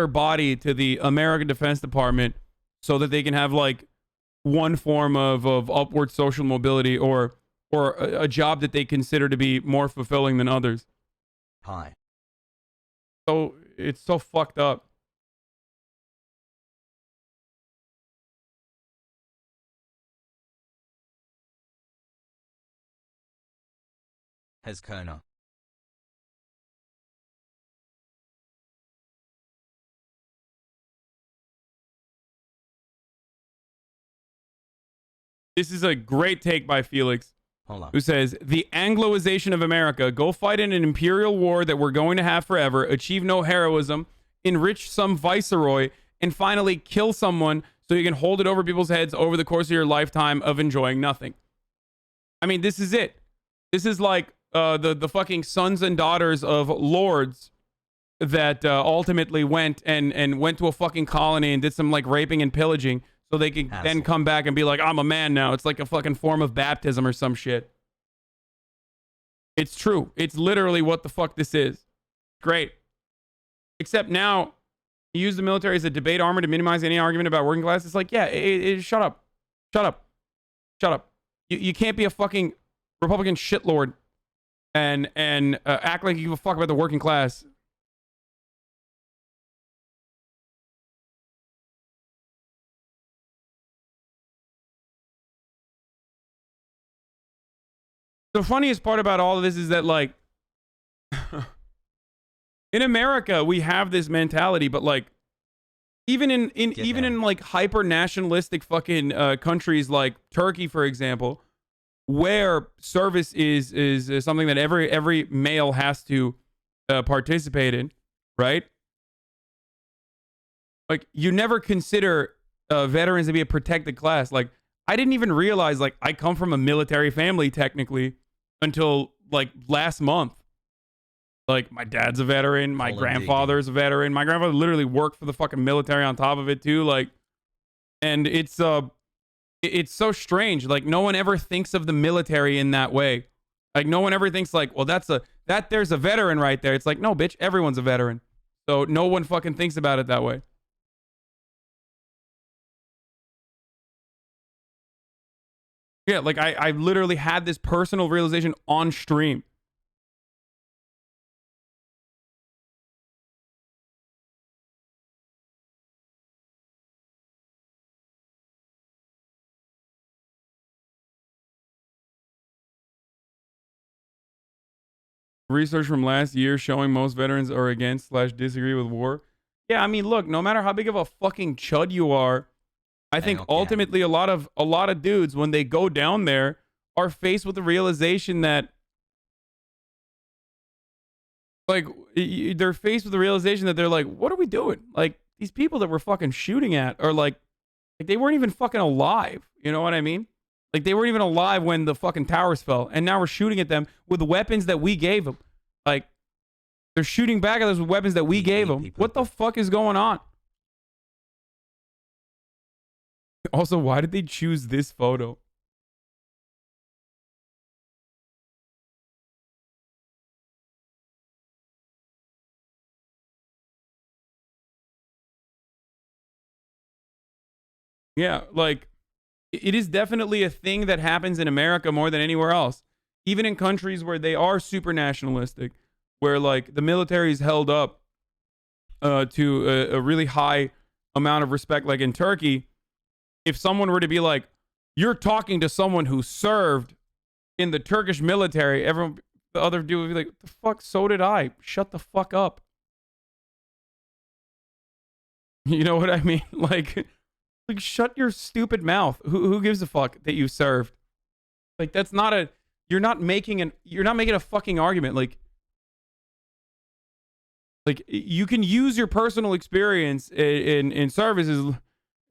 their body to the American Defense Department so that they can have like one form of upward social mobility or a job that they consider to be more fulfilling than others. Hi. So it's so fucked up. Hasanabi. This is a great take by Felix, Hold on. who says, the Angloization of America, go fight in an imperial war that we're going to have forever, achieve no heroism, enrich some viceroy, and finally kill someone so you can hold it over people's heads over the course of your lifetime of enjoying nothing. I mean, this is it. This is like the fucking sons and daughters of lords that ultimately went and went to a fucking colony and did some like raping and pillaging so they can then come back and be like, I'm a man now. It's like a fucking form of baptism or some shit. It's true. It's literally what the fuck this is. Great. Except now, you use the military as a debate armor to minimize any argument about working class. It's like, yeah, shut up. Shut up. Shut up. You can't be a fucking Republican shitlord and act like you give a fuck about the working class. The funniest part about all of this is that, like, in America, we have this mentality, but like, even in like hyper nationalistic fucking countries like Turkey, for example, where service is something that every male has to participate in, right? Like, you never consider veterans to be a protected class. Like, I didn't even realize, like, I come from a military family technically until like last month. Like, my dad's a veteran, my grandfather's a veteran. My grandfather literally worked for the fucking military on top of it too. Like, and it's so strange. Like, no one ever thinks of the military in that way. Like, no one ever thinks like, well, there's a veteran right there. It's like, no, bitch, everyone's a veteran. So no one fucking thinks about it that way. Yeah, like I literally had this personal realization on stream. Research from last year showing most veterans are against / disagree with war. Yeah, I mean, look, no matter how big of a fucking chud you are, I think ultimately a lot of dudes, when they go down there, are faced with the realization that, like, they're faced with the realization that they're like, what are we doing? Like, these people that we're fucking shooting at are like they weren't even fucking alive. You know what I mean? Like, they weren't even alive when the fucking towers fell, and now we're shooting at them with weapons that we gave them. Like, they're shooting back at us with weapons that we gave them. What the fuck is going on? Also, why did they choose this photo? Yeah, like, it is definitely a thing that happens in America more than anywhere else. Even in countries where they are super nationalistic, where like the military is held up to a really high amount of respect. Like in Turkey, if someone were to be like, you're talking to someone who served in the Turkish military, everyone, the other dude would be like, the fuck, so did I. Shut the fuck up. You know what I mean? Like, shut your stupid mouth. Who gives a fuck that you served? Like, that's not a, you're not making a fucking argument. Like, you can use your personal experience in services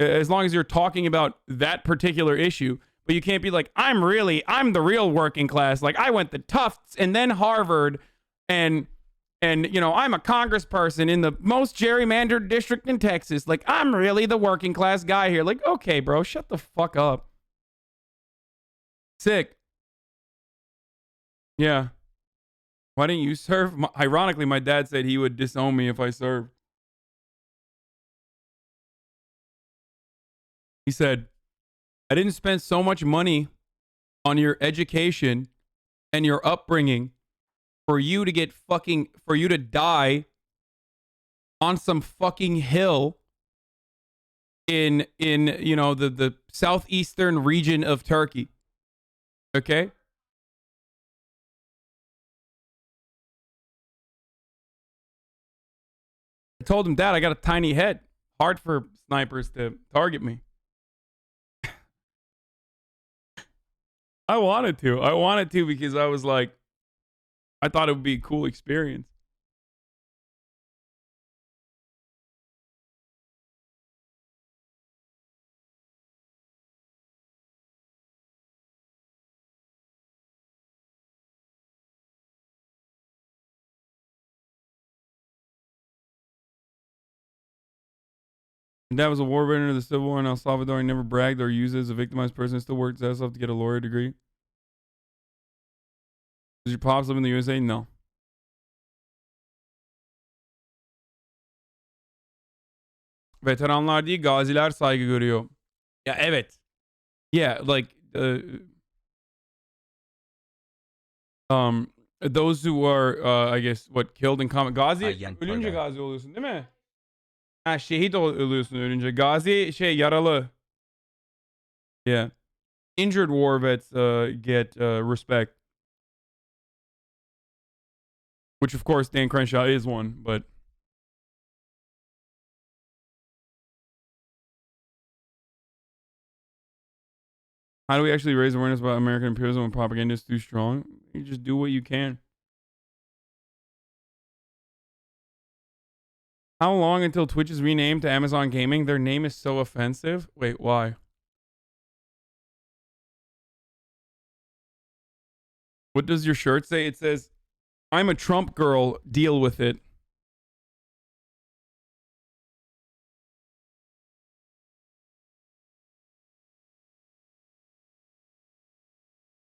as long as you're talking about that particular issue. But you can't be like, I'm the real working class. Like, I went to Tufts and then Harvard, and you know, I'm a congressperson in the most gerrymandered district in Texas. Like, I'm really the working class guy here. Like, okay, bro, shut the fuck up. Sick. Yeah. Why didn't you serve? Ironically, my dad said he would disown me if I served. He said, I didn't spend so much money on your education and your upbringing for you to die on some fucking hill in the southeastern region of Turkey. Okay? I told him, Dad, I got a tiny head. Hard for snipers to target me. I wanted to because I was like, I thought it would be a cool experience. Dad was a war veteran of the Civil War in El Salvador. He never bragged or used it as a victimized person. He still worked his ass off to get a lawyer degree. Does your pops live in the USA? No. Veteranlar değil, gaziler saygı görüyor. Ya evet. Yeah, like those who are I guess killed in combat. Gazi ölünce gazi oluyorsun değil mi? Ha, şehit oluyorsun ölünce. Gazi yaralı. Yeah. Injured war vets get respect. Which of course Dan Crenshaw is one, but how do we actually raise awareness about American imperialism when propaganda is too strong? You just do what you can. How long until Twitch is renamed to Amazon Gaming? Their name is so offensive. Wait, why? What does your shirt say? It says, I'm a Trump girl, deal with it.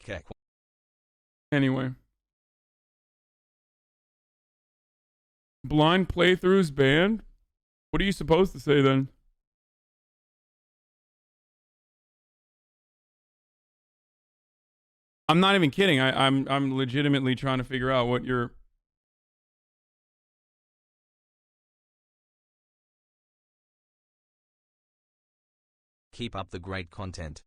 Okay. Anyway. Blind playthroughs banned? What are you supposed to say then? I'm not even kidding. I'm legitimately trying to figure out what you're... Keep up the great content.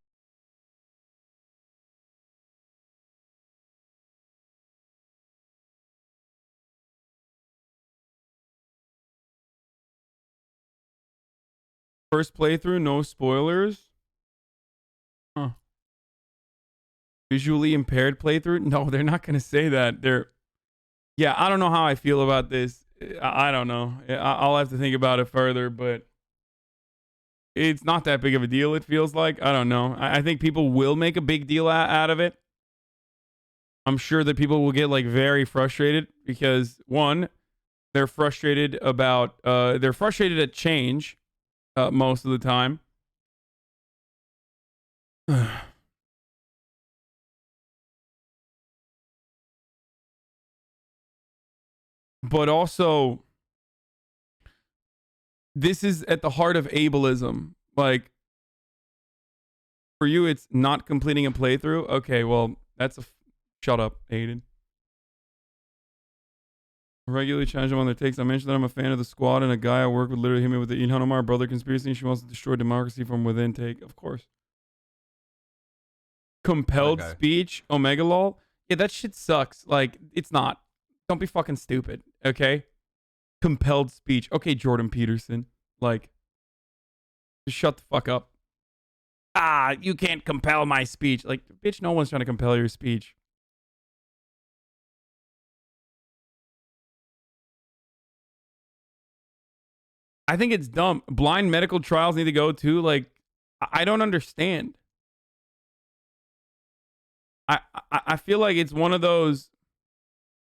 First playthrough, no spoilers? Huh. Visually impaired playthrough? No, they're not going to say that. Yeah, I don't know how I feel about this. I don't know. I'll have to think about it further, but it's not that big of a deal, it feels like. I don't know. I think people will make a big deal out of it. I'm sure that people will get like very frustrated because one, they're frustrated at change most of the time. But also, this is at the heart of ableism. Like, for you, it's not completing a playthrough. Okay, well, that's shut up, Aiden. I regularly challenge them on their takes. I mentioned that I'm a fan of the squad, and a guy I work with literally hit me with the Ilhan Omar brother conspiracy. She wants to destroy democracy from within. Take, of course. Compelled speech, Omega lol. Yeah, that shit sucks. Like, it's not. Don't be fucking stupid, okay? Compelled speech. Okay, Jordan Peterson. Like, just shut the fuck up. You can't compel my speech. Like, bitch, no one's trying to compel your speech. I think it's dumb. Blind medical trials need to go too. Like, I don't understand. I feel like it's one of those.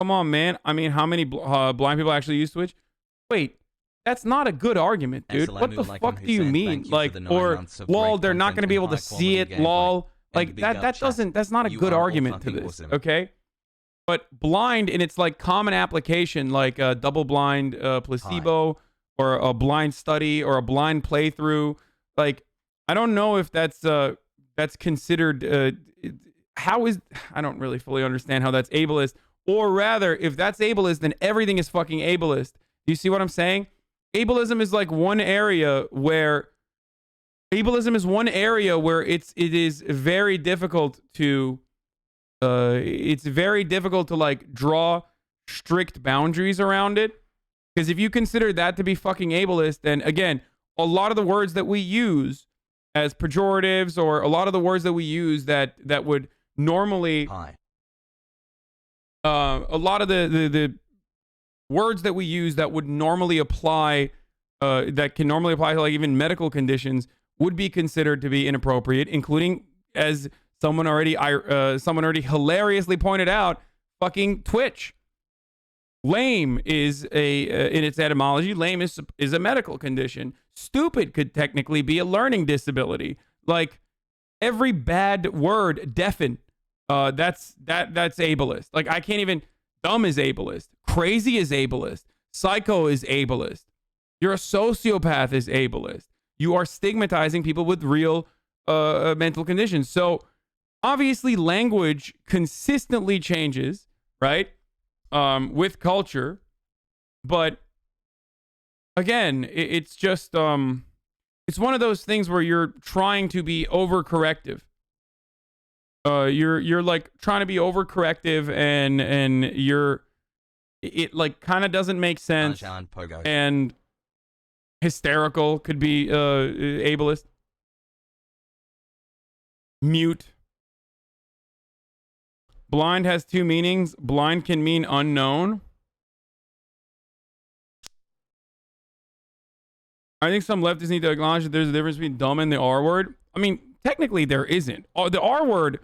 Come on, man. I mean, how many blind people actually use Twitch? Wait, that's not a good argument, dude. What the fuck do you mean? Like, or lol, they're not going to be able to see it. Lol, like that's not a good argument to this. Okay, but blind in its like common application, like a double blind placebo or a blind study or a blind playthrough. Like, I don't know if that's considered how is I don't really fully understand how that's ableist, or rather, if that's ableist, then everything is fucking ableist. Do you see what I'm saying? Ableism is like one area where it is very difficult to like draw strict boundaries around it. Because if you consider that to be fucking ableist, then again, a lot of the words that we use as pejoratives, or a lot of the words that we use that would normally Hi. a lot of the words that we use that would normally apply that can normally apply to like even medical conditions would be considered to be inappropriate, including, as someone already hilariously pointed out, fucking Twitch. Lame is in its etymology, lame is a medical condition. Stupid could technically be a learning disability. Like every bad word, deafen, that's ableist. Like I can't even. Dumb is ableist. Crazy is ableist. Psycho is ableist. You're a sociopath is ableist. You are stigmatizing people with real mental conditions. So obviously, language consistently changes, right? With culture, but again, it's just it's one of those things where you're trying to be overcorrective. You're like trying to be overcorrective, and it like kind of doesn't make sense. Pogo. And hysterical could be ableist. Mute. Blind has two meanings. Blind can mean unknown. I think some leftists need to acknowledge that there's a difference between dumb and the R word. I mean, technically there isn't. The R word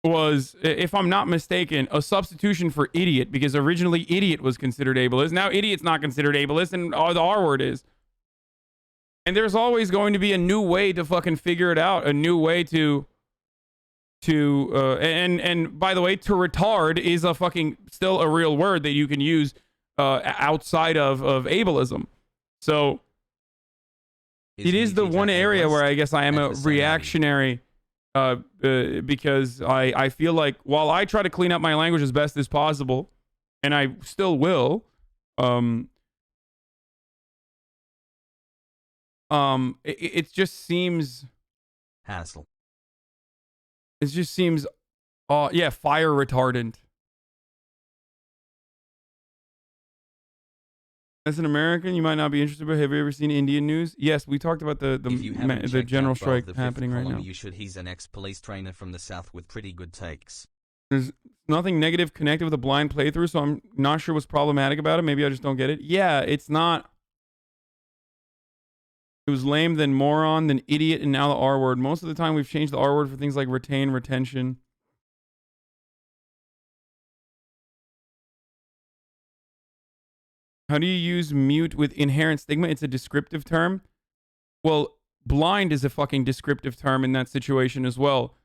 was, if I'm not mistaken, a substitution for idiot, because originally idiot was considered ableist. Now idiot's not considered ableist, and the R word is. And there's always going to be a new way to fucking figure it out, a new way to and by the way, to retard is a fucking still a real word that you can use outside of ableism. So it is the one area where I guess I am a reactionary, because I feel like while I try to clean up my language as best as possible, and I still will, it just seems hassle. It just seems, yeah, fire retardant. As an American, you might not be interested, but have you ever seen Indian news? Yes, we talked about the general strike happening right now. You should. He's an ex-police trainer from the South with pretty good takes. There's nothing negative connected with a blind playthrough, so I'm not sure what's problematic about it. Maybe I just don't get it. Yeah, it's not. It was lame, then moron, then idiot, and now the R word. Most of the time, we've changed the R word for things like retain, retention. How do you use mute with inherent stigma? It's a descriptive term. Well, blind is a fucking descriptive term in that situation as well.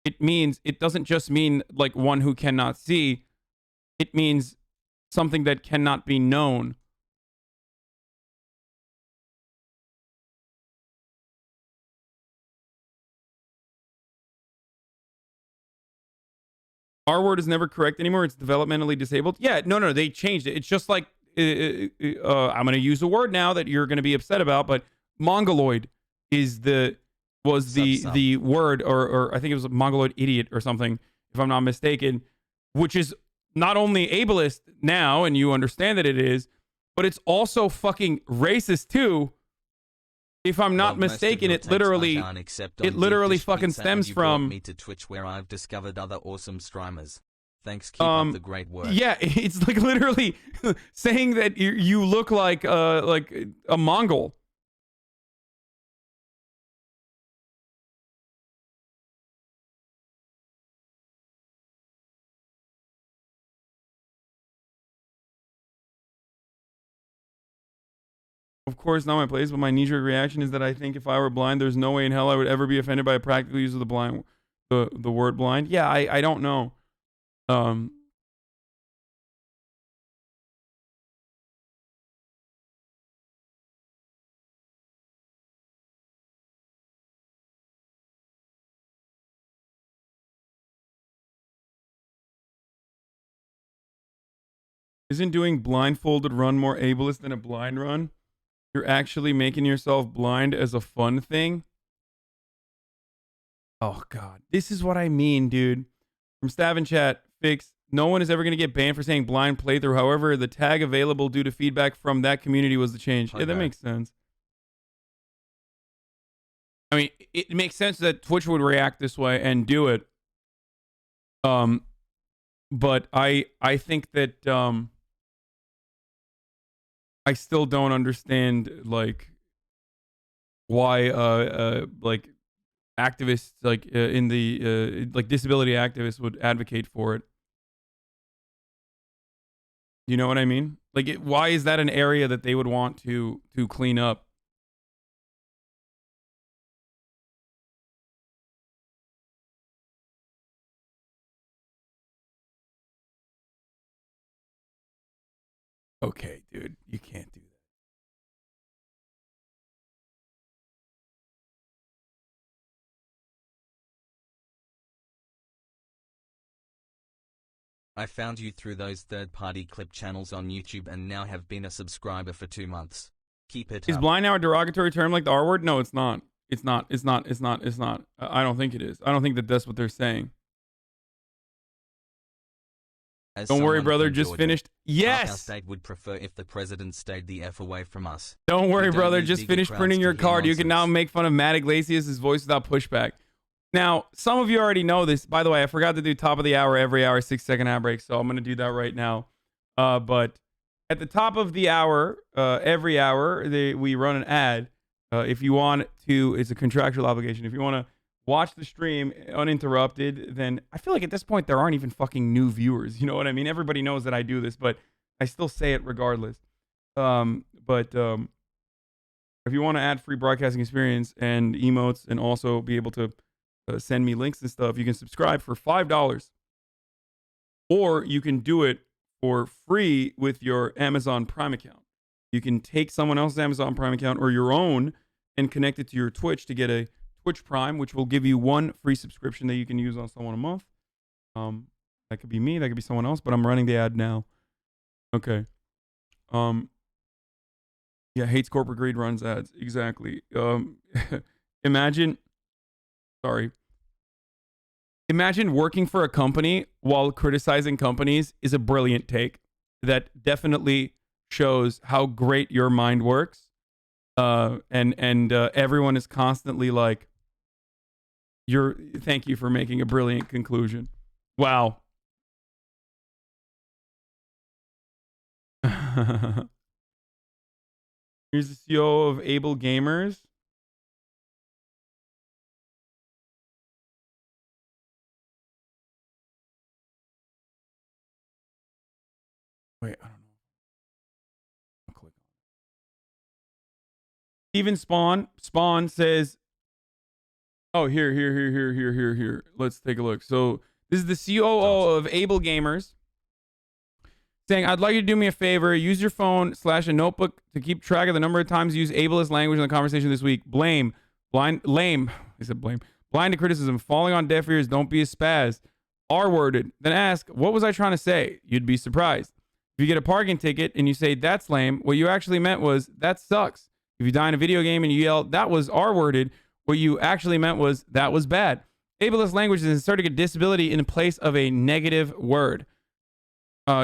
It doesn't just mean like one who cannot see. It means something that cannot be known. R word is never correct anymore. It's developmentally disabled. Yeah, no, they changed it. It's just like, I'm going to use a word now that you're going to be upset about, but mongoloid was the word, or I think it was mongoloid idiot or something, if I'm not mistaken, which is not only ableist now, and you understand that it is, but it's also fucking racist too. If I'm not mistaken, it literally fucking stems from me to Twitch, where I've discovered other awesome streamers. Thanks, keep up the great work. Yeah, it's like literally saying that you look like a Mongol. Of course, not my place, but my knee-jerk reaction is that I think if I were blind, there's no way in hell I would ever be offended by a practical use of the word blind. Yeah, I don't know. Isn't doing blindfolded run more ableist than a blind run? You're actually making yourself blind as a fun thing? Oh, God. This is what I mean, dude. From Stav in chat, Fix. No one is ever going to get banned for saying blind playthrough. However, the tag available due to feedback from that community was the change. Yeah, that makes sense. I mean, it makes sense that Twitch would react this way and do it. But I think that I still don't understand like why like activists like in the like disability activists would advocate for it. You know what I mean? Like, why is that an area that they would want to clean up? Okay, dude, you can't do that. I found you through those third-party clip channels on YouTube and now have been a subscriber for 2 months. Keep it Is up. blind now a derogatory term like the R word? No, it's not. It's not. It's not. It's not. It's not. I don't think it is. I don't think that that's what they're saying. As Don't worry, someone brother. from Just Georgia, finished. Our Yes. state would prefer if the president stayed the F away from us. Don't We worry, don't brother. need Just bigger finish crowds printing to your hear card. You can now nonsense. make fun of Matt Iglesias' voice without pushback. Now, some of you already know this. By the way, I forgot to do top of the hour every hour, 6-second ad break. So I'm going to do that right now. But at the top of the hour, every hour, we run an ad. If you want to, it's a contractual obligation. If you want to watch the stream uninterrupted, then I feel like at this point there aren't even fucking new viewers. You know what I mean? Everybody knows that I do this, but I still say it regardless. But if you want to add free broadcasting experience and emotes and also be able to send me links and stuff, you can subscribe for $5. Or you can do it for free with your Amazon Prime account. You can take someone else's Amazon Prime account or your own and connect it to your Twitch to get a Twitch Prime, which will give you one free subscription that you can use on someone a month. That could be me, that could be someone else, but I'm running the ad now. Okay. Yeah, hates corporate greed, runs ads. Exactly. Imagine working for a company while criticizing companies is a brilliant take. That definitely shows how great your mind works. And everyone is constantly like, thank you for making a brilliant conclusion. Wow. Here's the CEO of Able Gamers. Wait, I don't know. I'll click on it. Steven Spawn says, oh, here. Let's take a look. So this is the COO of Able Gamers saying, I'd like you to do me a favor. Use your phone / a notebook to keep track of the number of times you use ableist language in the conversation this week. Lame. He said blame. Blind to criticism. Falling on deaf ears. Don't be a spaz. R-worded. Then ask, what was I trying to say? You'd be surprised. If you get a parking ticket and you say, that's lame, what you actually meant was, that sucks. If you die in a video game and you yell, that was R-worded, what you actually meant was, that was bad. Ableist language is inserting a disability in place of a negative word.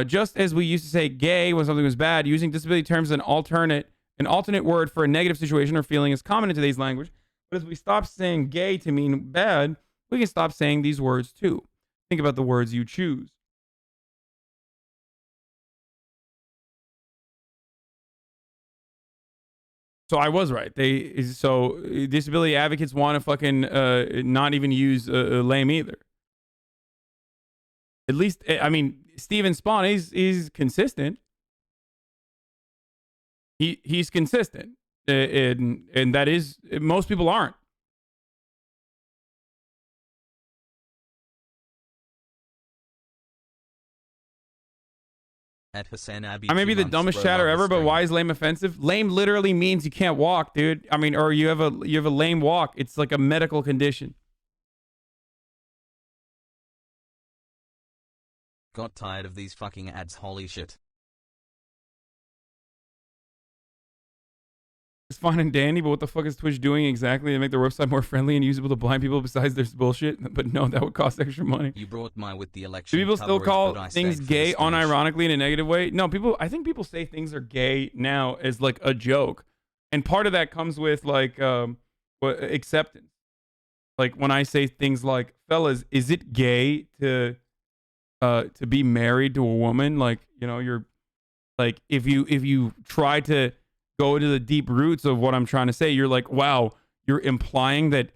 Just as we used to say gay when something was bad, using disability terms as an alternate word for a negative situation or feeling is common in today's language. But as we stop saying gay to mean bad, we can stop saying these words too. Think about the words you choose. So I was right. So disability advocates want to fucking not even use lame either. At least, I mean, Steven Spawn, he's consistent. He's consistent, and that is, most people aren't. At Hasanabi, I may be the dumbest chatter ever, but why is lame offensive? Lame literally means you can't walk, dude. I mean, or you have a lame walk. It's like a medical condition. Got tired of these fucking ads, holy shit. is fine and dandy, but what the fuck is Twitch doing exactly to make their website more friendly and usable to blind people besides their bullshit? But no, that would cost extra money. You brought my with the election. Do people still coverage, call but I things stayed for gay the stage. unironically in a negative way? No, I think people say things are gay now as like a joke. And part of that comes with like acceptance. Like when I say things like, fellas, is it gay to be married to a woman? Like, you know, you're like, if you try to go to the deep roots of what I'm trying to say, you're like, wow, you're implying that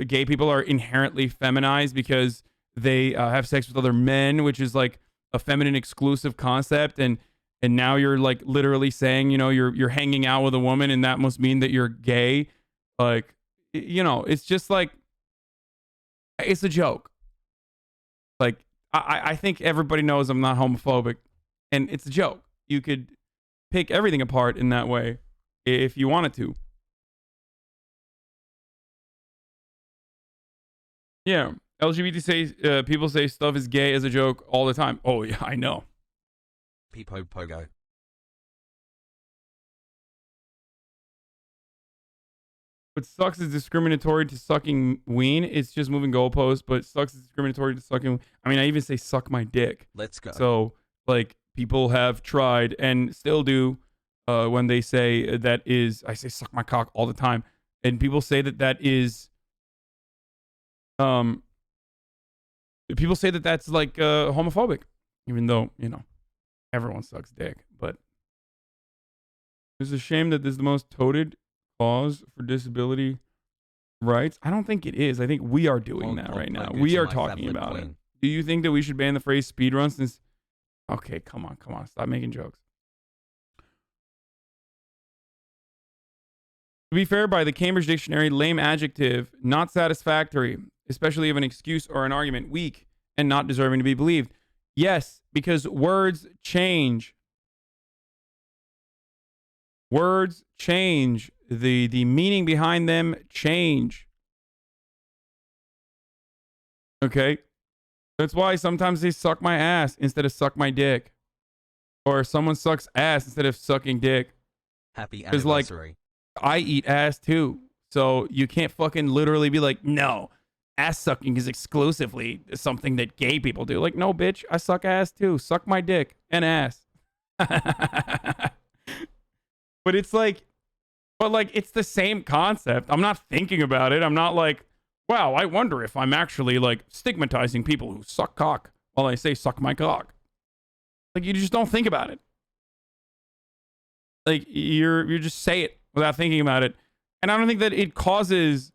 gay people are inherently feminized because they have sex with other men, which is like a feminine exclusive concept. And now you're like literally saying, you know, you're hanging out with a woman and that must mean that you're gay. Like, you know, it's just like, it's a joke. Like, I think everybody knows I'm not homophobic, and it's a joke. You could pick everything apart in that way if you wanted to. Yeah, LGBT people say stuff is gay as a joke all the time. Oh yeah, I know. Pogo. What sucks is discriminatory to sucking ween. It's just moving goalposts, but sucks is discriminatory to sucking. I mean, I even say suck my dick. Let's go. So, like, people have tried and still do when they say that is, I say suck my cock all the time. And people say that is, people say that that's like homophobic, even though, you know, everyone sucks dick. But it's a shame that this is the most toted cause for disability rights. I don't think it is. I think we are doing that right now. We are talking about it. Do you think that we should ban the phrase speedrun since... Okay, come on. Stop making jokes. To be fair, by the Cambridge Dictionary, lame adjective, not satisfactory, especially of an excuse or an argument, weak and not deserving to be believed. Yes, because words change. Words change. The meaning behind them change. Okay? That's why sometimes they suck my ass instead of suck my dick. Or someone sucks ass instead of sucking dick. Happy anniversary. Like, I eat ass too. So you can't fucking literally be like, no, ass sucking is exclusively something that gay people do. Like, no, bitch, I suck ass too. Suck my dick and ass. But it's like, it's the same concept. I'm not thinking about it. I'm not like, wow, I wonder if I'm actually like stigmatizing people who suck cock while I say suck my cock. Like, you just don't think about it. Like, you just say it without thinking about it. And I don't think that it causes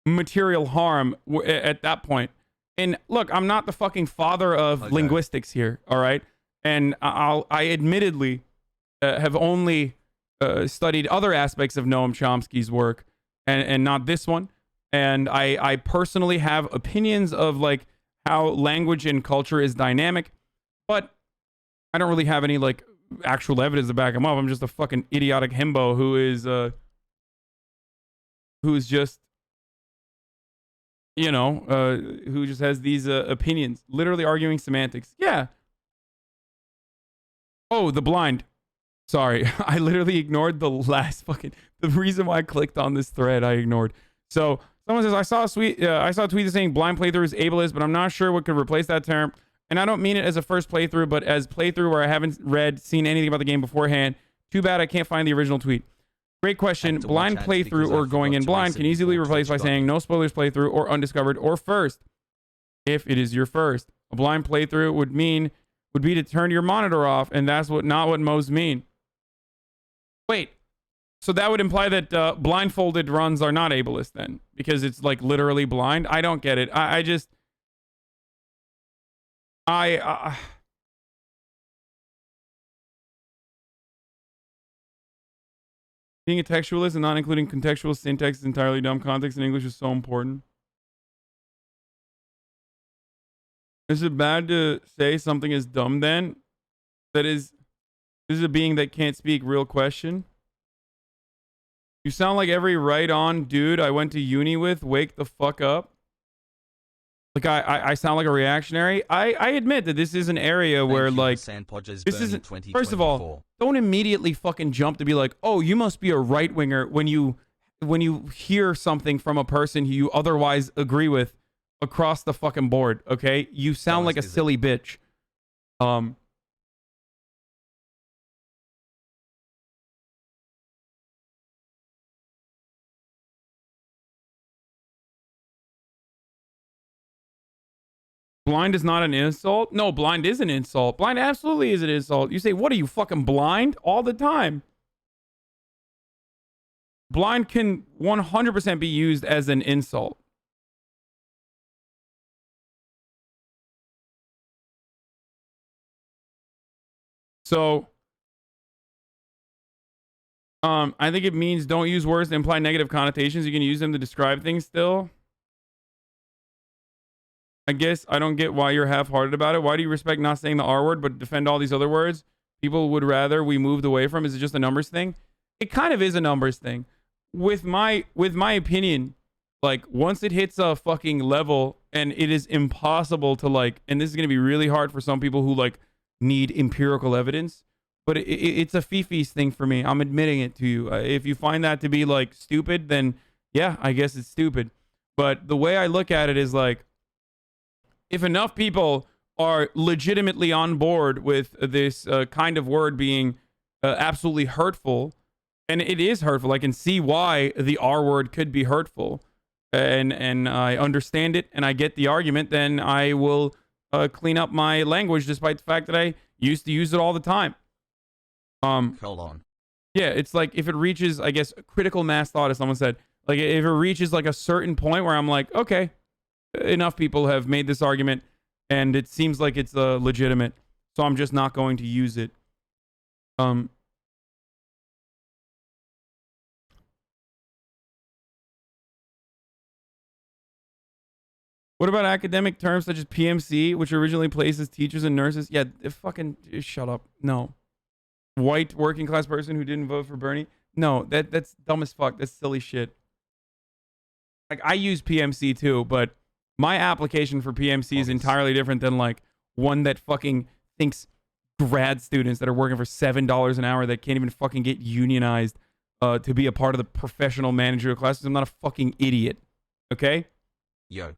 material harm at that point. And look, I'm not the fucking father of linguistics here, all right? And I admittedly have only studied other aspects of Noam Chomsky's work and not this one. And I personally have opinions of like how language and culture is dynamic, but I don't really have any like actual evidence to back him up. I'm just a fucking idiotic himbo who is just, you know, who just has these opinions, literally arguing semantics. Yeah. Oh, the blind. Sorry, I literally ignored the reason why I clicked on this thread. I ignored. So someone says, I saw a tweet saying blind playthrough is ableist, but I'm not sure what could replace that term. And I don't mean it as a first playthrough, but as playthrough where I haven't seen anything about the game beforehand. Too bad I can't find the original tweet. Great question. Blind playthrough or going in blind can easily replace by saying no spoilers playthrough or undiscovered or first. If it is your first, a blind playthrough would be to turn your monitor off, and that's not what most mean. Wait, so that would imply that blindfolded runs are not ableist then, because it's like literally blind? I don't get it. Being a textualist and not including contextual syntax is entirely dumb. Context in English is so important. Is it bad to say something is dumb then? This is a being that can't speak. Real question. You sound like every right on dude I went to uni with. Wake the fuck up. Like I sound like a reactionary. I admit that this is an area where like this isn't. First of all, don't immediately fucking jump to be like, oh, you must be a right winger when you hear something from a person who you otherwise agree with across the fucking board. Okay, you sound like a silly bitch. Blind is not an insult? No, blind is an insult. Blind absolutely is an insult. You say, what are you, fucking blind? All the time. Blind can 100% be used as an insult. So, I think it means don't use words that imply negative connotations. You can use them to describe things still. I guess I don't get why you're half-hearted about it. Why do you respect not saying the R word but defend all these other words people would rather we moved away from? Is it just a numbers thing? It kind of is a numbers thing. With my opinion, like once it hits a fucking level and it is impossible to like, and this is going to be really hard for some people who like need empirical evidence, but it's a fifis thing for me. I'm admitting it to you. If you find that to be like stupid, then yeah, I guess it's stupid. But the way I look at it is like, if enough people are legitimately on board with this kind of word being absolutely hurtful, and it is hurtful, I can see why the R word could be hurtful, and I understand it, and I get the argument, then I will clean up my language despite the fact that I used to use it all the time. Hold on. Yeah, it's like if it reaches, I guess, critical mass thought, as someone said, like if it reaches like a certain point where I'm like, okay, enough people have made this argument and it seems like it's legitimate, so I'm just not going to use it. What about academic terms such as PMC, which originally places teachers and nurses? Yeah, fucking shut up. No. White working class person who didn't vote for Bernie? No, that's dumb as fuck. That's silly shit. Like I use PMC too, but my application for PMC is entirely different than like one that fucking thinks grad students that are working for $7 an hour that can't even fucking get unionized to be a part of the professional managerial classes. I'm not a fucking idiot. Okay? Yo.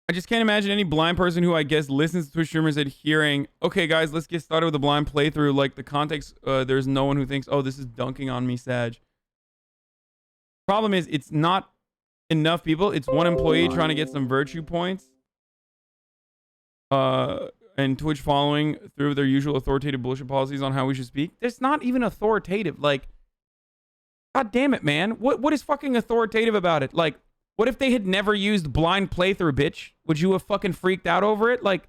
I just can't imagine any blind person who I guess listens to Twitch streamers adhering, okay guys, let's get started with the blind playthrough. Like the context, there's no one who thinks, oh, this is dunking on me, Sag. Problem is, it's not enough people. It's one employee trying to get some virtue points. And Twitch following through their usual authoritative bullshit policies on how we should speak. It's not even authoritative. Like, god damn it, man. What is fucking authoritative about it? Like, what if they had never used blind playthrough, bitch? Would you have fucking freaked out over it? Like,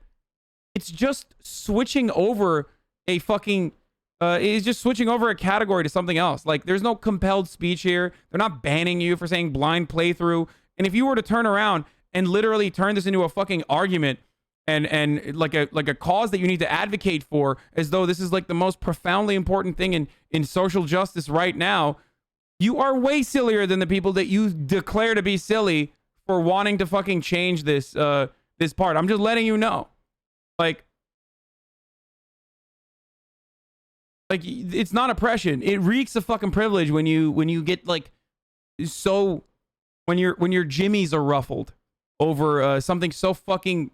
it's just switching over a fucking... it's just switching over a category to something else. Like, there's no compelled speech here. They're not banning you for saying blind playthrough. And if you were to turn around and literally turn this into a fucking argument and like a cause that you need to advocate for, as though this is like the most profoundly important thing in social justice right now, you are way sillier than the people that you declare to be silly for wanting to fucking change this this part. I'm just letting you know. Like it's not oppression. It reeks of fucking privilege when you get like so when your jimmies are ruffled over something so fucking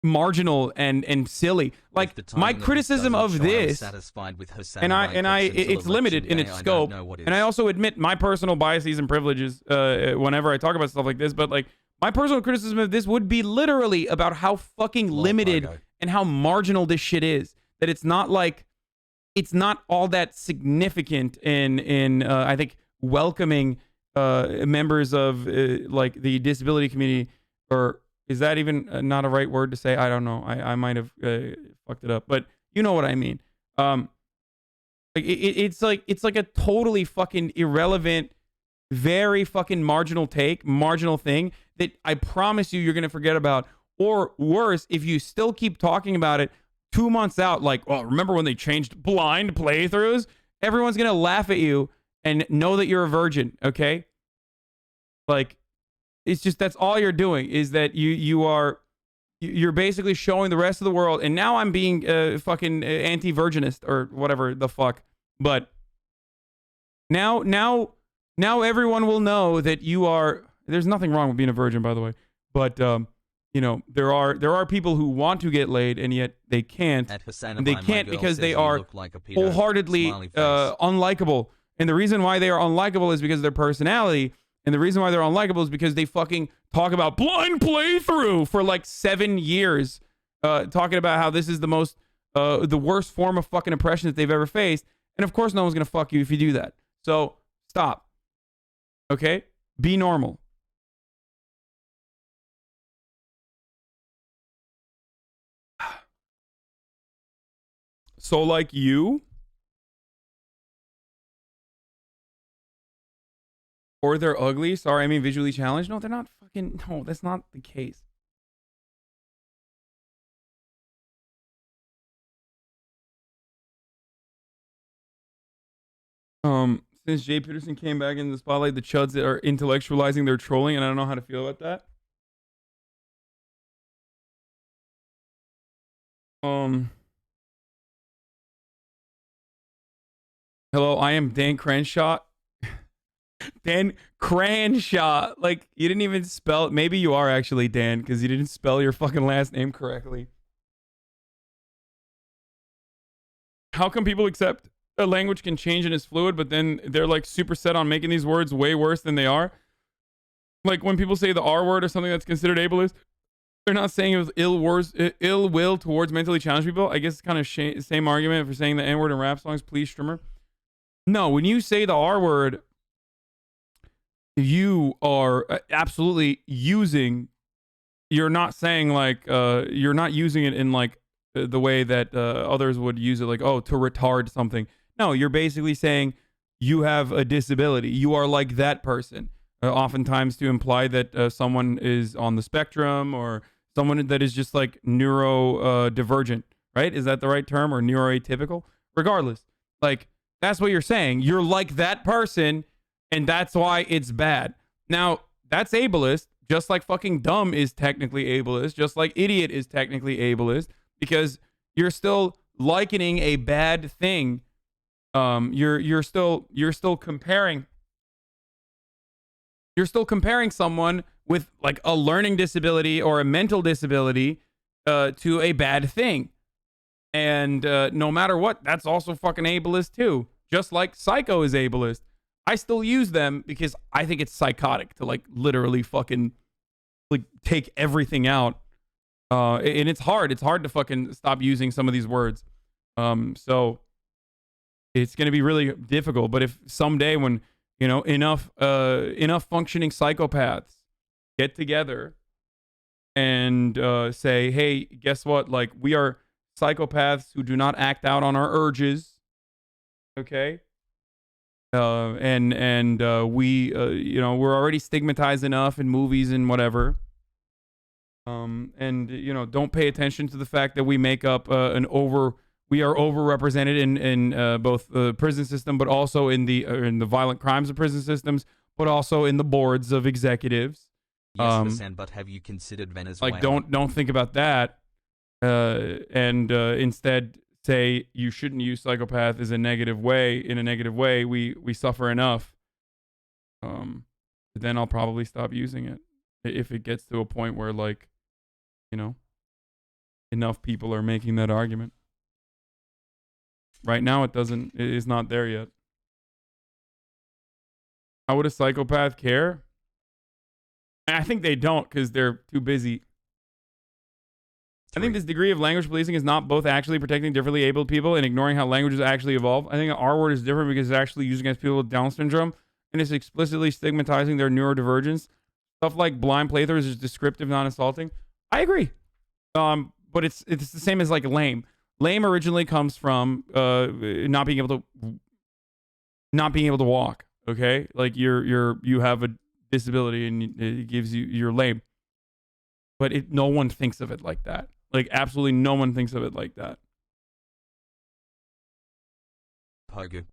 marginal and silly. Like my criticism of this, and I it's limited in its scope, and I also admit my personal biases and privileges whenever I talk about stuff like this, but like my personal criticism of this would be literally about how fucking limited and how marginal this shit is. That it's not like it's not all that significant in I think welcoming members of like the disability community. Or is that even not a right word to say? I don't know. I might have fucked it up, but you know what I mean. Like it's like a totally fucking irrelevant, very fucking marginal thing that I promise you're gonna forget about. Or worse, if you still keep talking about it 2 months out, like, well, remember when they changed blind playthroughs? Everyone's gonna laugh at you and know that you're a virgin, okay? Like, it's just, that's all you're doing, is that you're basically showing the rest of the world. And now I'm being fucking anti-virginist or whatever the fuck. But now everyone will know that you are. There's nothing wrong with being a virgin, by the way. But you know, there are people who want to get laid and yet they can't. And they can't because they are wholeheartedly unlikable. And the reason why they are unlikable is because of their personality. And the reason why they're unlikable is because they fucking talk about blind playthrough for like 7 years, talking about how this is the worst form of fucking oppression that they've ever faced. And of course, no one's gonna fuck you if you do that. So stop. Okay, be normal. So like you. Or they're ugly. Sorry, I mean visually challenged. No, they're not fucking. No, that's not the case. Since Jay Peterson came back in the spotlight, the chuds that are intellectualizing their trolling, and I don't know how to feel about that. Hello, I am Dan Crenshaw. Dan Cranshaw. Like, you didn't even spell. Maybe you are actually Dan because you didn't spell your fucking last name correctly. How come people accept a language can change and is fluid, but then they're like super set on making these words way worse than they are? Like when people say the R word or something that's considered ableist, they're not saying it was ill will towards mentally challenged people. I guess it's kind of same argument for saying the N word in rap songs. Please, streamer. No, when you say the R word, you are absolutely using. You're not saying like you're not using it in like the way that others would use it, like, oh, to retard something. No, you're basically saying you have a disability. You are like that person. Oftentimes to imply that someone is on the spectrum or someone that is just like neurodivergent, right? Is that the right term, or neuroatypical? Regardless, like that's what you're saying. You're like that person, and that's why it's bad. Now, that's ableist, just like fucking dumb is technically ableist, just like idiot is technically ableist, because you're still likening a bad thing. You're still comparing. You're still comparing someone with like a learning disability or a mental disability to a bad thing. And no matter what, that's also fucking ableist too. Just like psycho is ableist. I still use them because I think it's psychotic to like literally fucking like take everything out. And it's hard. It's hard to fucking stop using some of these words. So it's going to be really difficult. But if someday when, you know, enough functioning psychopaths get together and say, hey, guess what? Like, we are psychopaths who do not act out on our urges. Okay. And we, you know, we're already stigmatized enough in movies and whatever. And, you know, don't pay attention to the fact that we make up we are overrepresented in both the prison system, but also in the violent crimes of prison systems, but also in the boards of executives. Yes, but have you considered Venezuela? Like, don't think about that. And instead say you shouldn't use psychopath as a negative way. In a negative way, we suffer enough. Then I'll probably stop using it if it gets to a point where, like, you know, enough people are making that argument. Right now, it is not there yet. How would a psychopath care? I think they don't because they're too busy. I think this degree of language policing is not both actually protecting differently abled people and ignoring how languages actually evolve. I think the R word is different because it's actually used against people with Down syndrome and it's explicitly stigmatizing their neurodivergence. Stuff like blind playthroughs is descriptive, not assaulting. I agree. But it's the same as like lame. Lame originally comes from not being able to walk. Okay, like you have a disability and it gives you're lame. But no one thinks of it like that. Like absolutely no one thinks of it like that. Pogo.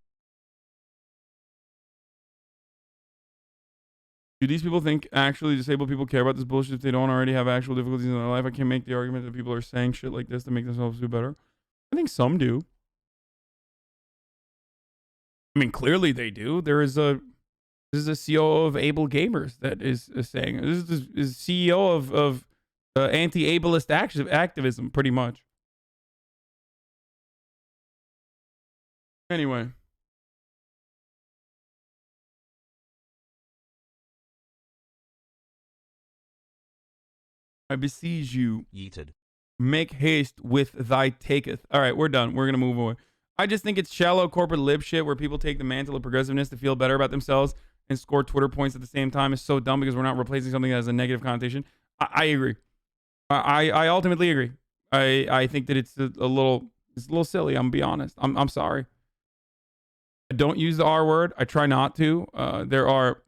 Do these people think actually disabled people care about this bullshit if they don't already have actual difficulties in their life? I can't make the argument that people are saying shit like this to make themselves feel better. I think some do. I mean, clearly they do. This is a CEO of Able Gamers that is saying this is CEO of anti-ableist activism, pretty much. Anyway. I beseech you. Yeeted. Make haste with thy taketh. All right, we're done. We're going to move on. I just think it's shallow corporate lib shit where people take the mantle of progressiveness to feel better about themselves and score Twitter points at the same time. Is so dumb because we're not replacing something that has a negative connotation. I agree. I ultimately agree. I think that it's a little silly. I'm gonna be honest. I'm sorry. I don't use the R word. I try not to. There are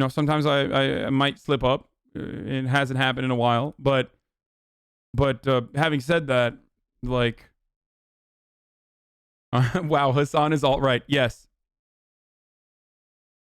sometimes I might slip up. It hasn't happened in a while, but having said that, like, wow, Hassan is alt-right. Yes.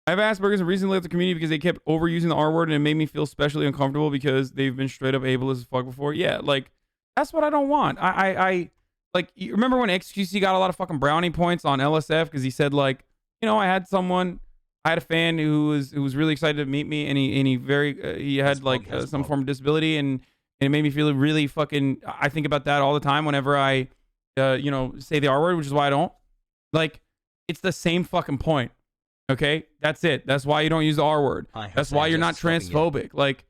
I have Asperger's and recently left the community because they kept overusing the R word and it made me feel especially uncomfortable because they've been straight up ableist as fuck before. Yeah, like, that's what I don't want. I like, you remember when XQC got a lot of fucking brownie points on LSF because he said, like, I had a fan who was really excited to meet me, and he had like some form of disability, and it made me feel really fucking. I think about that all the time whenever I, say the R word, which is why I don't. Like, it's the same fucking point. Okay, that's it. That's why you don't use the R word. That's why you're not transphobic. Like,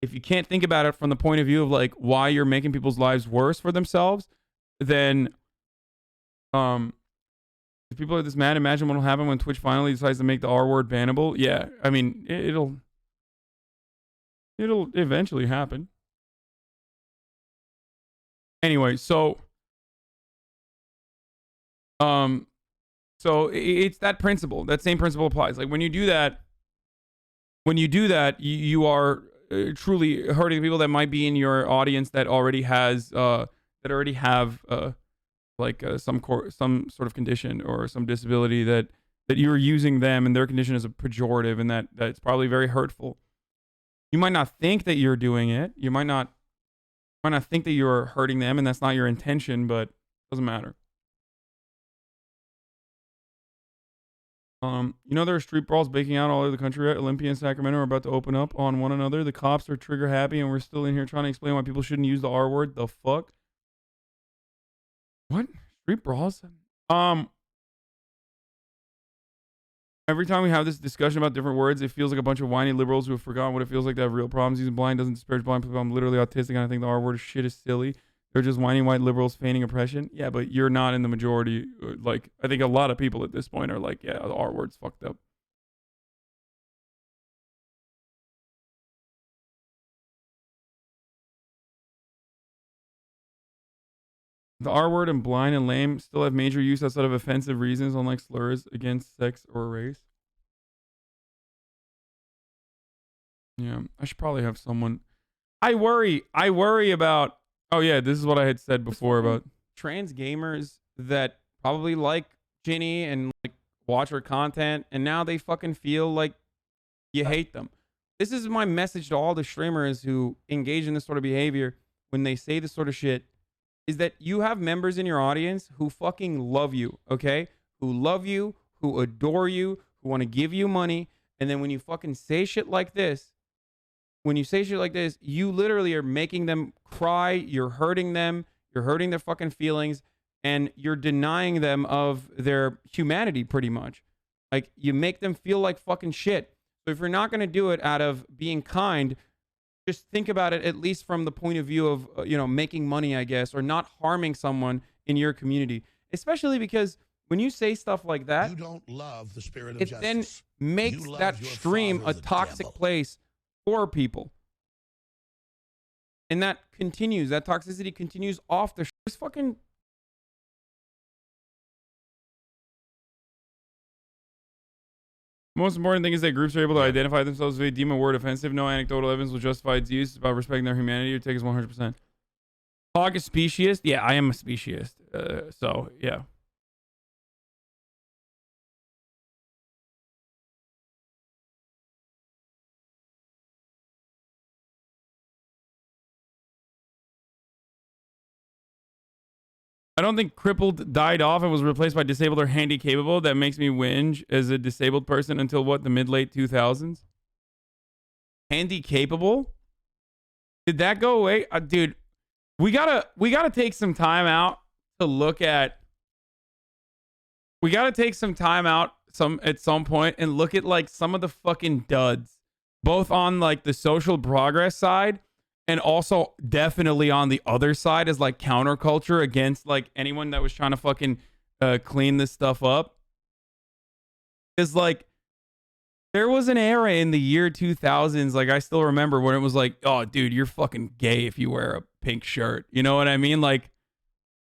if you can't think about it from the point of view of like why you're making people's lives worse for themselves, then if people are this mad, imagine what will happen when Twitch finally decides to make the R word bannable. Yeah, I mean, it'll eventually happen. Anyway, so it's that principle. That same principle applies. Like, when you do that, you are truly hurting people that might be in your audience that already have some sort of condition or some disability that you're using them and their condition as a pejorative, and that's probably very hurtful. You might not think that you're doing it. You might not think that you're hurting them, and that's not your intention, but it doesn't matter. There are street brawls breaking out all over the country. Right? Olympia and Sacramento are about to open up on one another. The cops are trigger happy, and we're still in here trying to explain why people shouldn't use the R word. The fuck? What? Street brawls? Every time we have this discussion about different words, it feels like a bunch of whiny liberals who have forgotten what it feels like to have real problems. Using blind doesn't disparage blind people. I'm literally autistic, and I think the R word shit is silly. They're just whiny white liberals feigning oppression. Yeah, but you're not in the majority. Like, I think a lot of people at this point are like, yeah, the R word's fucked up. The R word and blind and lame still have major use outside of offensive reasons, unlike slurs against sex or race. Yeah, I should probably have someone. I worry about. Oh yeah, this is what I had said before about trans gamers that probably like Ginny and like watch her content, and now they fucking feel like you hate them. This is my message to all the streamers who engage in this sort of behavior when they say this sort of shit. Is that you have members in your audience who fucking love you, okay? Who love you, who adore you, who want to give you money. And then when you fucking say shit like this, you literally are making them cry. You're hurting them. You're hurting their fucking feelings. And you're denying them of their humanity, pretty much. Like, you make them feel like fucking shit. So if you're not going to do it out of being kind, just think about it at least from the point of view of, making money, I guess, or not harming someone in your community. Especially because when you say stuff like that, you don't love the spirit of it justice. then makes that stream a toxic place for people. And that toxicity continues off the fucking. The most important thing is that groups are able to identify themselves as a demon word offensive. No anecdotal evidence will justify its use. It's about respecting their humanity. Your take is 100%. Hog is speciesist. Yeah, I am a speciesist. So yeah. I don't think crippled died off and was replaced by disabled or handy capable. That makes me whinge as a disabled person until what, the mid-late 2000s? Handy capable? Did that go away? Dude, we gotta take some time out to look at. We gotta take some time out at some point and look at like some of the fucking duds, both on like the social progress side and also definitely on the other side as like counterculture against like anyone that was trying to fucking clean this stuff up. Is like there was an era in the year 2000s, like I still remember when it was like, oh dude, you're fucking gay if you wear a pink shirt. You know what I mean? Like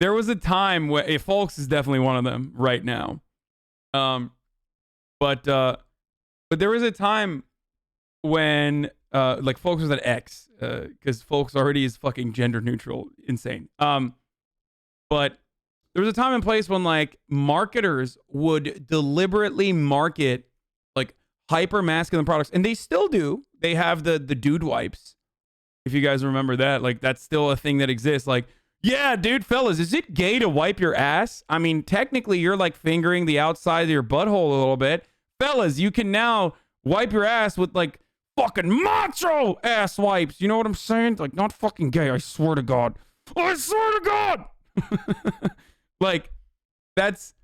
there was a time where Folks is definitely one of them right now. But there was a time when like Folks was an X, because Folks already is fucking gender neutral, insane. But there was a time and place when like marketers would deliberately market like hyper masculine products, and they still do. They have the dude wipes, if you guys remember that. Like that's still a thing that exists. Like, yeah, dude, fellas, is it gay to wipe your ass? I mean, technically, you're like fingering the outside of your butthole a little bit. Fellas, you can now wipe your ass with like fucking macho ass wipes. You know what I'm saying? Like, not fucking gay. I swear to God. I swear to God. Like, that's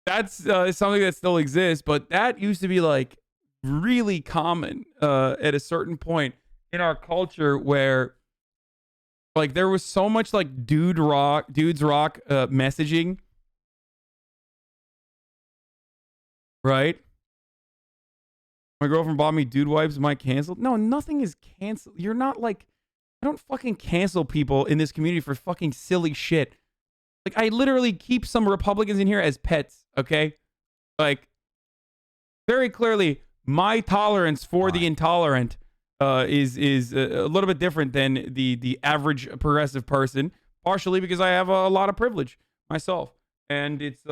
something that still exists, but that used to be like really common at a certain point in our culture where like there was so much like dudes rock messaging, right? My girlfriend bought me dude wipes. Am I canceled? No, nothing is canceled. You're not like, I don't fucking cancel people in this community for fucking silly shit. Like I literally keep some Republicans in here as pets, okay? Like very clearly my tolerance for the intolerant is a little bit different than the average progressive person, partially because I have a lot of privilege myself, and it's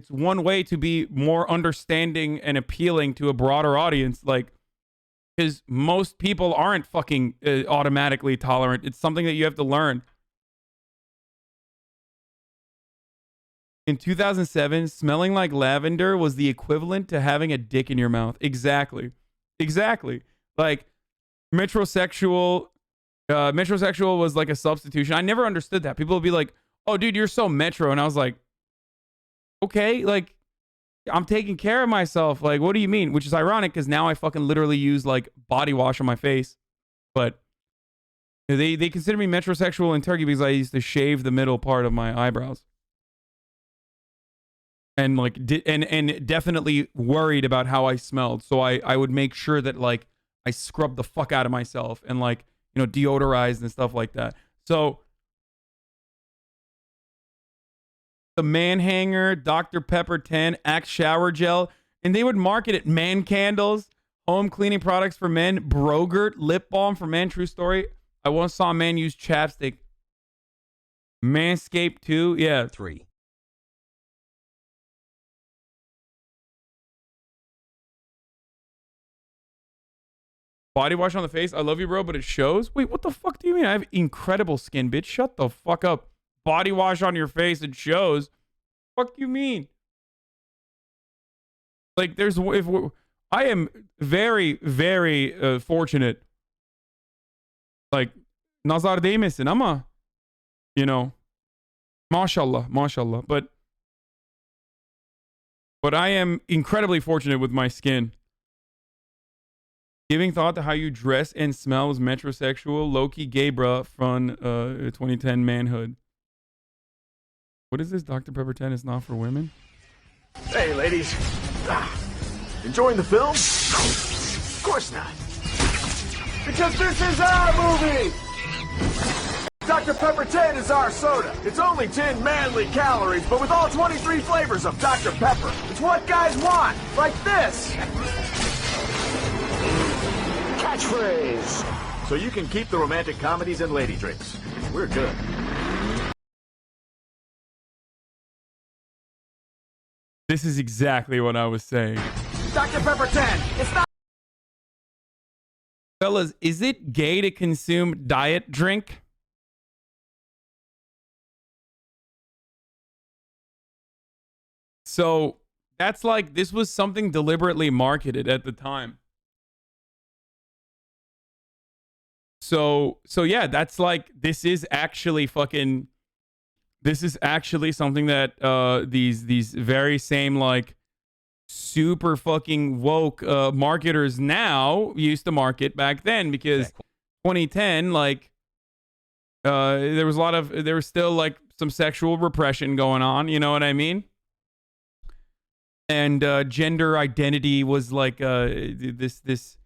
one way to be more understanding and appealing to a broader audience, like because most people aren't fucking automatically tolerant. It's something that you have to learn. In 2007, smelling like lavender was the equivalent to having a dick in your mouth. Exactly. Like metrosexual was like a substitution. I never understood that. People would be like, oh dude, you're so metro. And I was like, okay, like I'm taking care of myself. Like, what do you mean? Which is ironic because now I fucking literally use like body wash on my face. But they consider me metrosexual in Turkey because I used to shave the middle part of my eyebrows. And like and definitely worried about how I smelled. So I would make sure that like I scrubbed the fuck out of myself and like, you know, deodorized and stuff like that. So the man hanger, Dr. Pepper 10, Axe shower gel, and they would market it. Man candles, home cleaning products for men, Brogurt lip balm for men. True story. I once saw a man use chapstick. Manscaped too. Yeah. 3. Body wash on the face. I love you, bro, but it shows. Wait, what the fuck do you mean? I have incredible skin, bitch. Shut the fuck up. Body wash on your face. It shows. Fuck you mean? Like, I am very, very fortunate. Like, nazar değmesin ama, you know, mashallah. But I am incredibly fortunate with my skin. Giving thought to how you dress and smell was metrosexual. Low-key gay bruh from 2010 manhood. What is this? Dr. Pepper 10 is not for women? Hey, ladies. Enjoying the film? Of course not. Because this is our movie! Dr. Pepper 10 is our soda. It's only 10 manly calories, but with all 23 flavors of Dr. Pepper. It's what guys want, like this. Catchphrase. So you can keep the romantic comedies and lady drinks. we're good. This is exactly what I was saying. Dr. Pepper 10, it's not. Fellas, is it gay to consume diet drink? So that's like, this was something deliberately marketed at the time. So yeah, that's like, this is actually something that these very same like super fucking woke marketers now used to market back then, because 2010, like there was still like some sexual repression going on, you know what I mean? And gender identity was like this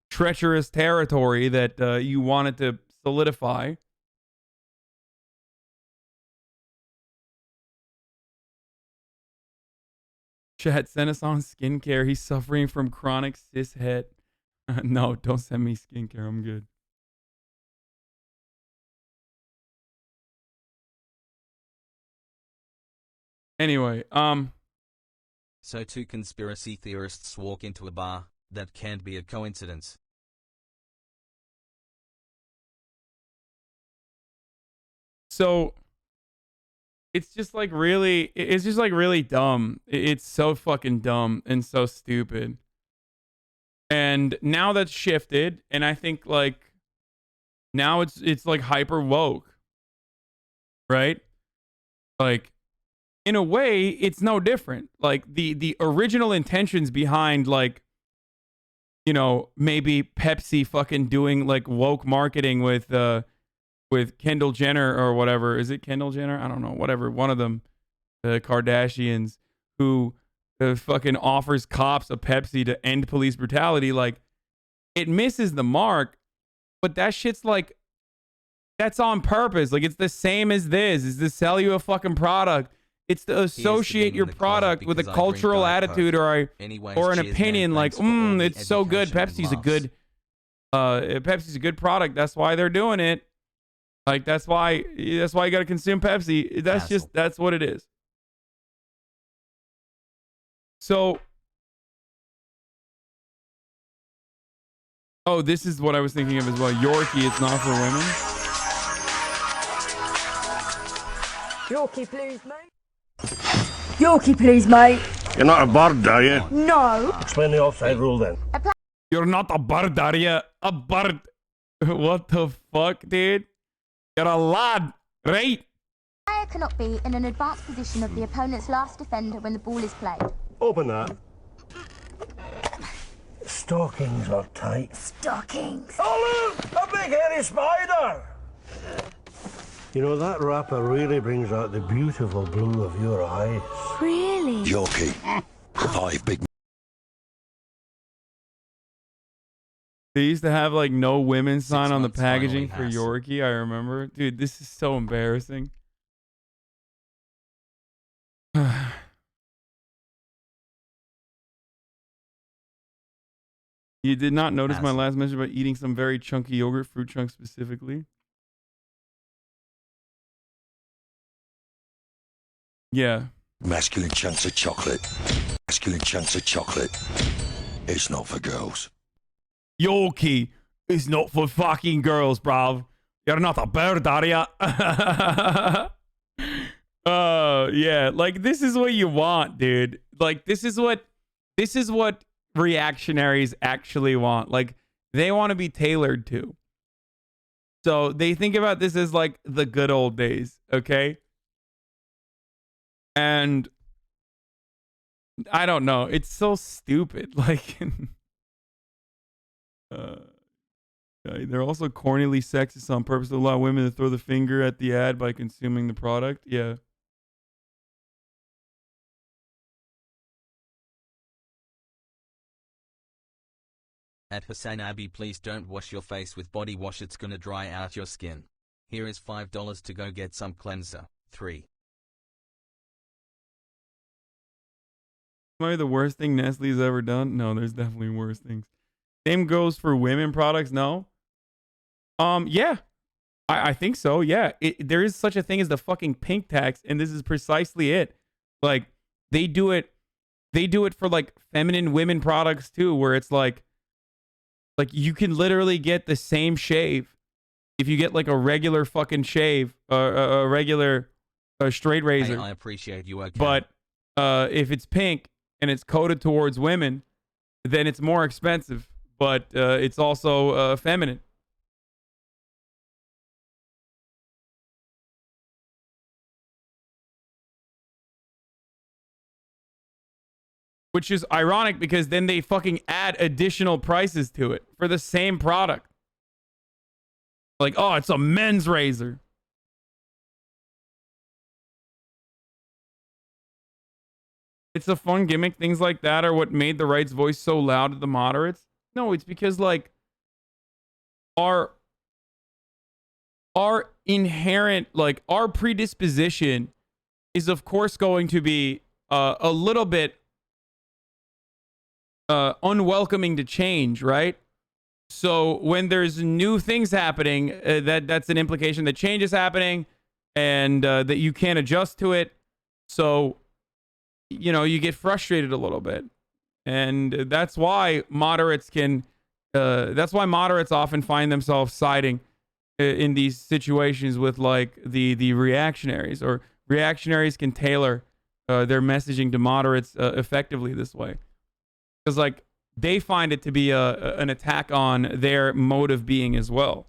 treacherous territory that you wanted to solidify. Chat, send us on skincare. He's suffering from chronic cis het. No, don't send me skincare. I'm good. Anyway, So two conspiracy theorists walk into a bar. That can't be a coincidence. so it's just like really dumb. It's so fucking dumb and so stupid. And now that's shifted, and I think like now it's like hyper woke, right? Like in a way, it's no different. Like the original intentions behind like, you know, maybe Pepsi fucking doing like woke marketing with Kendall Jenner or whatever. Is it Kendall Jenner? I don't know. Whatever. One of them, the Kardashians, who fucking offers cops a Pepsi to end police brutality. Like, it misses the mark, but that shit's like, that's on purpose. Like, it's the same as this. It's to sell you a fucking product. It's to associate your product with a cultural attitude or an opinion. Like, it's so good. Pepsi's a good product. That's why they're doing it. Like, that's why you got to consume Pepsi. That's what it is. So, this is what I was thinking of as well. Yorkie, it's not for women. Yorkie, please, mate. Yorkie, please, mate. You're not a bird, are you? No. Explain the offside rule then. You're not a bird, are you? A bird. What the fuck, dude? You're a lad, right? Player cannot be in an advanced position of the opponent's last defender when the ball is played. Open that. Stockings are tight. Stockings. Oh look! A big hairy spider! You know, that wrapper really brings out the beautiful blue of your eyes. Really? Yorkie. 5 big. They used to have like no women sign on the months packaging for finally has. Yorkie. I remember, dude. This is so embarrassing. You did not notice my last mention about eating some very chunky yogurt, fruit chunks specifically. Yeah. Masculine chunks of chocolate. Masculine chunks of chocolate. It's not for girls. Yorkie is not for fucking girls, bruv. You're not a bird, are ya? Yeah. Like, this is what you want, dude. Like, this is what reactionaries actually want. Like, they want to be tailored to. So they think about this as like the good old days, okay? And I don't know. It's so stupid. Like, they're also cornily sexist on purpose to allow women to throw the finger at the ad by consuming the product. Yeah. At Hasanabi, please don't wash your face with body wash, it's gonna dry out your skin. Here is $5 to go get some cleanser. 3. Probably the worst thing Nestle's ever done? No, there's definitely worse things. Same goes for women products, no? Yeah. I think so. Yeah, there is such a thing as the fucking pink tax, and this is precisely it. Like they do it for like feminine women products too, where it's like you can literally get the same shave if you get like a regular fucking shave, a regular straight razor. Hey, I appreciate you. Okay. But if it's pink and it's coded towards women, then it's more expensive, but it's also feminine. Which is ironic because then they fucking add additional prices to it for the same product. Like, oh, it's a men's razor. It's a fun gimmick. Things like that are what made the right's voice so loud to the moderates. No, it's because like our inherent, like our predisposition is of course going to be a little bit unwelcoming to change, right? So when there's new things happening, that's an implication that change is happening and that you can't adjust to it. So, you know, you get frustrated a little bit. And that's why moderates often find themselves siding in these situations with like the reactionaries, or reactionaries can tailor their messaging to moderates effectively this way. Because like they find it to be an attack on their mode of being as well.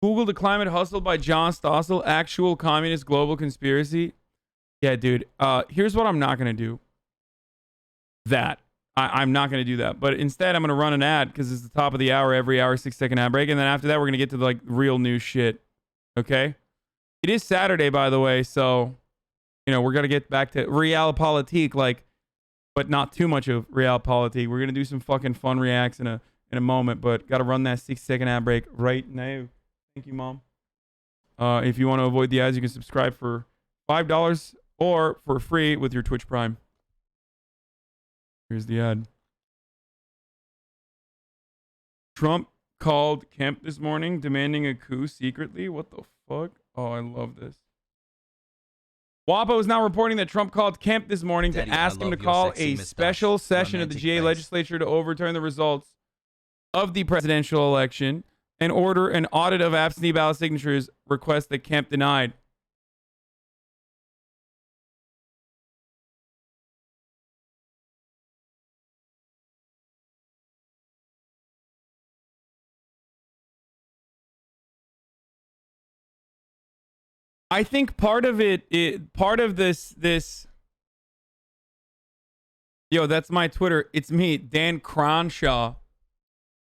Google the climate hustle by John Stossel, actual communist global conspiracy. Yeah, dude. Here's what I'm not going to do. I'm not going to do that. But instead, I'm going to run an ad because it's the top of the hour, every hour, 6-second ad break. And then after that, we're going to get to like real news shit. Okay? It is Saturday, by the way. So, you know, we're going to get back to realpolitik, like, but not too much of realpolitik. We're going to do some fucking fun reacts in a moment. But got to run that 6-second ad break right now. Thank you, Mom. If you want to avoid the ads, you can subscribe for $5 or for free with your Twitch Prime. Here's the ad. Trump called Kemp this morning demanding a coup secretly. What the fuck? Oh, I love this. WAPO is now reporting that Trump called Kemp this morning to ask him to call a special session of the GA legislature to overturn the results of the presidential election and order an audit of absentee ballot signatures, request that Kemp denied. I think part of this. Yo, that's my Twitter. It's me, Dan Cronshaw.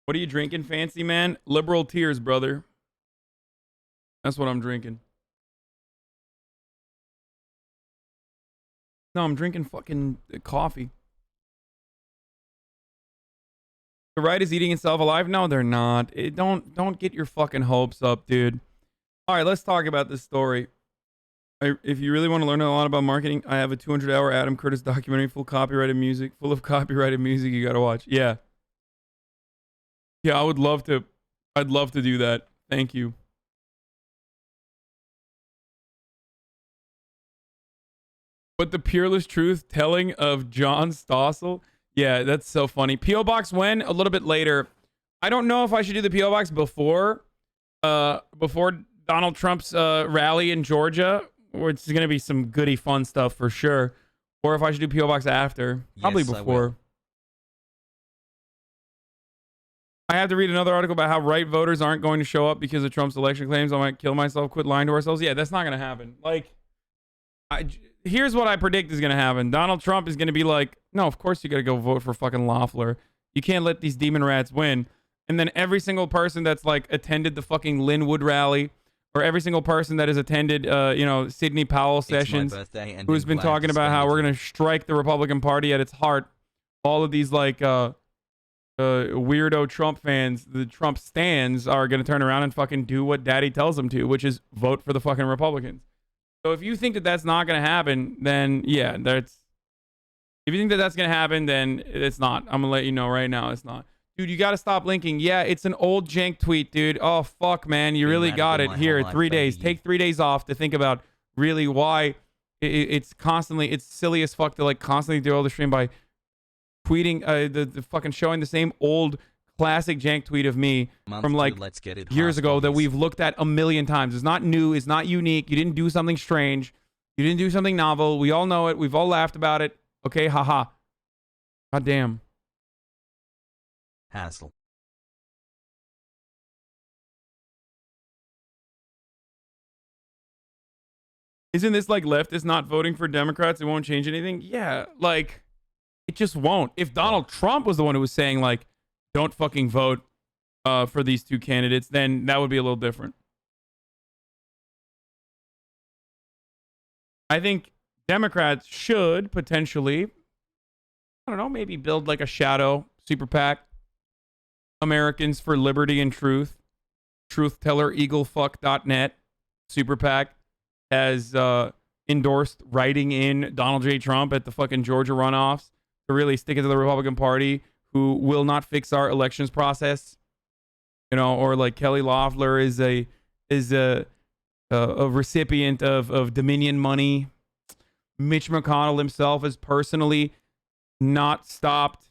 What are you drinking, fancy man? Liberal tears, brother. That's what I'm drinking. No, I'm drinking fucking coffee. The right is eating itself alive? No, they're not. Don't get your fucking hopes up, dude. All right, let's talk about this story. If you really want to learn a lot about marketing, I have a 200-hour Adam Curtis documentary full of copyrighted music you got to watch. Yeah. Yeah, I would love to. I'd love to do that. Thank you. But the peerless truth telling of John Stossel. Yeah, that's so funny. P.O. Box when? A little bit later. I don't know if I should do the P.O. Box before Donald Trump's rally in Georgia, which is going to be some goody fun stuff for sure. Or if I should do P.O. Box after. Probably Yes, before. I have to read another article about how right voters aren't going to show up because of Trump's election claims. I might kill myself, quit lying to ourselves. Yeah, that's not going to happen. Like, here's what I predict is going to happen. Donald Trump is going to be like, no, of course you got to go vote for fucking Loeffler. You can't let these demon rats win. And then every single person that's like attended the fucking Linwood rally, or every single person that has attended, Sidney Powell sessions, who's been talking about how we're going to strike the Republican Party at its heart. All of these like weirdo Trump fans, the Trump stans, are going to turn around and fucking do what daddy tells them to, which is vote for the fucking Republicans. So if you think that that's not going to happen, then yeah, that's. If you think that that's going to happen, then it's not. I'm going to let you know right now it's not. Dude, you got to stop linking. Yeah, it's an old jank tweet, dude. Oh, fuck, man. You really got it. Here, 3 days. Take 3 days off to think about really why it's constantly, it's silly as fuck to like constantly do all the stream by tweeting, the fucking showing the same old classic jank tweet of me from like years ago that we've looked at a million times. It's not new. It's not unique. You didn't do something strange. You didn't do something novel. We all know it. We've all laughed about it. Okay, haha. God damn. Hassle. Isn't this like leftists not voting for Democrats? It won't change anything? Yeah, like, it just won't. If Donald Trump was the one who was saying, like, don't fucking vote for these two candidates, then that would be a little different. I think Democrats should potentially, I don't know, maybe build like a shadow super PAC. Americans for Liberty and Truth. TruthTellerEagleFuck.net. Super PAC has endorsed writing in Donald J. Trump at the fucking Georgia runoffs to really stick it to the Republican Party, who will not fix our elections process. You know, or like Kelly Loeffler is a recipient of Dominion money. Mitch McConnell himself has personally not stopped.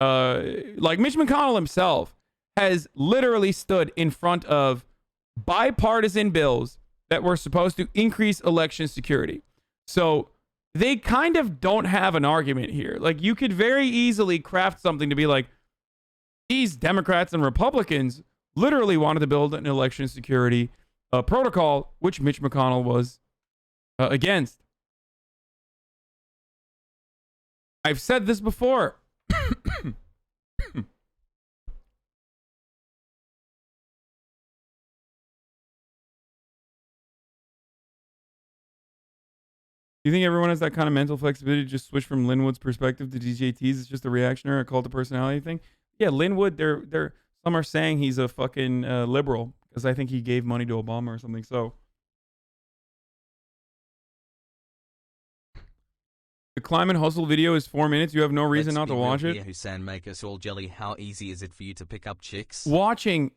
Like Mitch McConnell himself has literally stood in front of bipartisan bills that were supposed to increase election security. So they kind of don't have an argument here. Like, you could very easily craft something to be like, these Democrats and Republicans literally wanted to build an election security protocol, which Mitch McConnell was against. I've said this before. Do you think everyone has that kind of mental flexibility to just switch from Linwood's perspective to DJT's? It's just a reactionary, a cult of personality thing. Yeah, Linwood, they're some are saying he's a fucking liberal because I think he gave money to Obama or something. So the Climate Hustle video is 4 minutes. You have no reason not to watch it. Hussein, make us all jelly. How easy is it for you to pick up chicks? Watching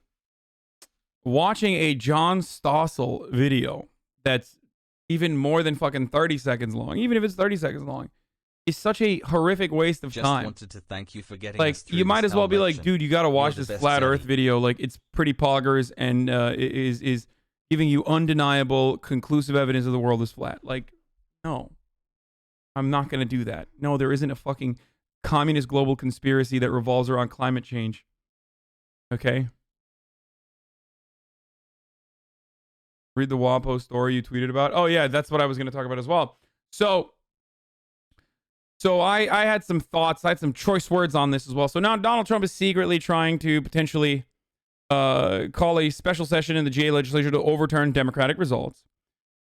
a John Stossel video that's even more than fucking 30 seconds long, even if it's 30 seconds long, is such a horrific waste of time. Just wanted to thank you for getting like, us through you might this as well be like, election. dude, you got to watch this flat Earth video. Like, it's pretty poggers and is giving you undeniable, conclusive evidence of the world is flat. Like, no, I'm not going to do that. No, there isn't a fucking communist global conspiracy that revolves around climate change. Okay? Read the WAPO story you tweeted about. Oh, yeah, that's what I was going to talk about as well. So I had some thoughts. I had some choice words on this as well. So now Donald Trump is secretly trying to potentially call a special session in the GA legislature to overturn Democratic results.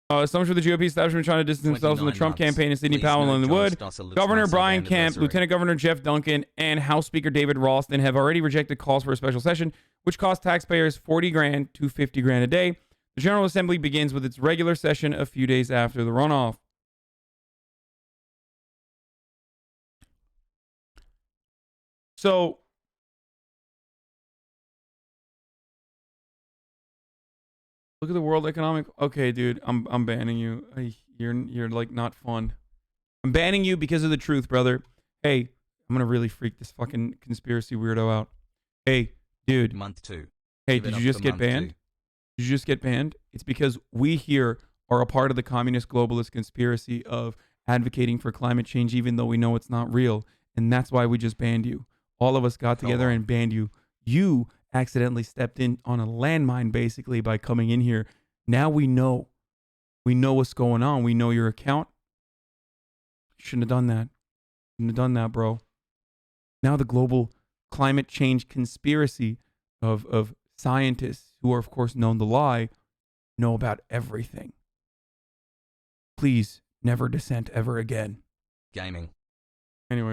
Some for the GOP establishment trying to distance themselves from the Trump campaign and Sidney Powell in the Wood. Governor Brian Kemp, Lieutenant Governor Jeff Duncan, and House Speaker David Ralston have already rejected calls for a special session, which cost taxpayers $40,000 to $50,000 a day. The General Assembly begins with its regular session a few days after the runoff. So, look at the World Economic. Okay, dude, I'm banning you. You're like not fun. I'm banning you because of the truth, brother. Hey, I'm gonna really freak this fucking conspiracy weirdo out. Hey, dude. Month 2. Hey, did you just get banned? Did you just get banned? It's because we here are a part of the communist globalist conspiracy of advocating for climate change, even though we know it's not real, and that's why we just banned you. All of us got together and banned you. You accidentally stepped in on a landmine, basically, by coming in here. Now we know. We know what's going on. We know your account. Shouldn't have done that. Shouldn't have done that, bro. Now the global climate change conspiracy of scientists, who are, of course, known to lie, know about everything. Please never dissent ever again. Gaming.